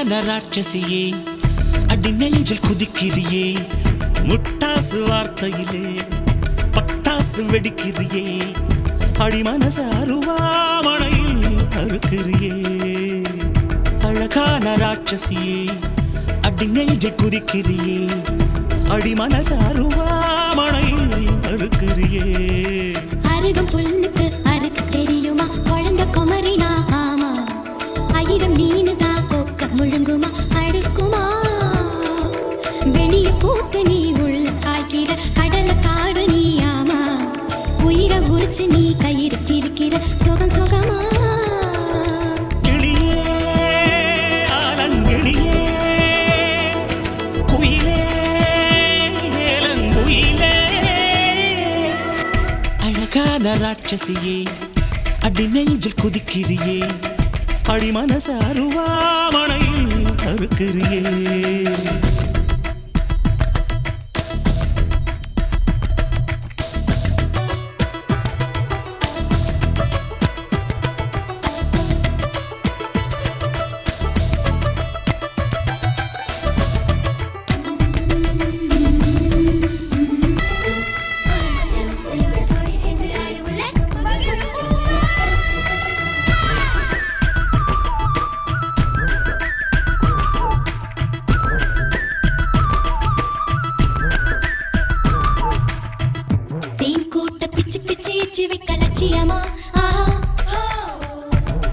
அழகான ராட்சசியே அடி நெஞ்சில் குதிக்கிறியே முட்டாசு வார்த்தையிலே பட்டாசு வெடிக்கிறியே அடி மனச அருவாமணையில் அறுக்கிறியே அழகான ராட்சசியே அடி நெஞ்சில் குதிக்கிறியே அடி மனச அருவாமணையில் அறுக்கிறியே அருகம் புல்லுக்கு அறுக்க தெரியுமா குழந்தை குமரினா ஆமா ஆயிரம் மீனுதா கொக்க முழுங்குமா அடுக்குமா வெளிய பூத்து நீ உள்ள காய்க்கிற கடல காடு நீ ஆமா உயிரை உரிச்சு நீ கயிறு இருக்கிற சுகம் சுகமா ராட்சசியே அடி நெஞ்சில் குதிக்கிறியே அடி மனச அருவாமணையில் அறுக்கிறியே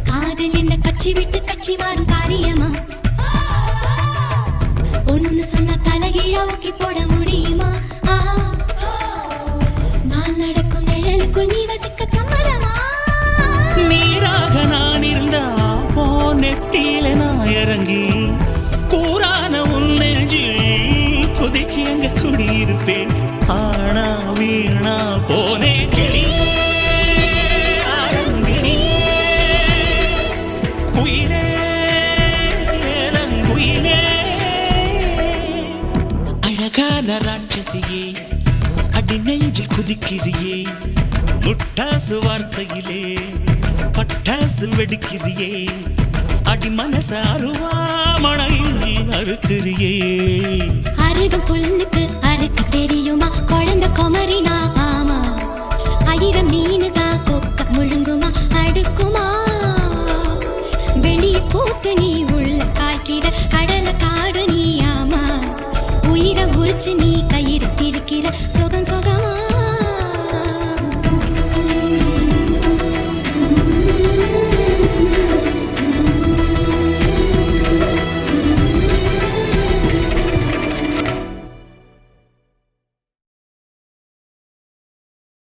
காதல் என்ன கட்சி விட்டு கட்சி மாறும் காரியமா ஒன்னு சொன்ன தலைகீழ ஊக்கி போட முடியுமா நான் நடக்கும் நிழலுக்குள் நீ வசிக்க சம்மதமா நீராக நான் இருந்தா போ நெத்தியில நான் இறங்கி கூறான உன் நெஞ்சில் குதிச்சு அங்க குடியிருப்பேன் ஆனா வீணா போனே கிளி அழகான ராட்சசியே அடி நெஞ்சில் குதிக்கிறியே முட்டாசு வார்த்தையிலே பட்டாசு வெடிக்கிறியே அடி மனச அருவாமணையில் அறுக்கிறியே அருகம் புல்லுக்கு அறுக்க தெரியுமா குழந்தை குமரினா ஆமா ஆயிரம் மீனு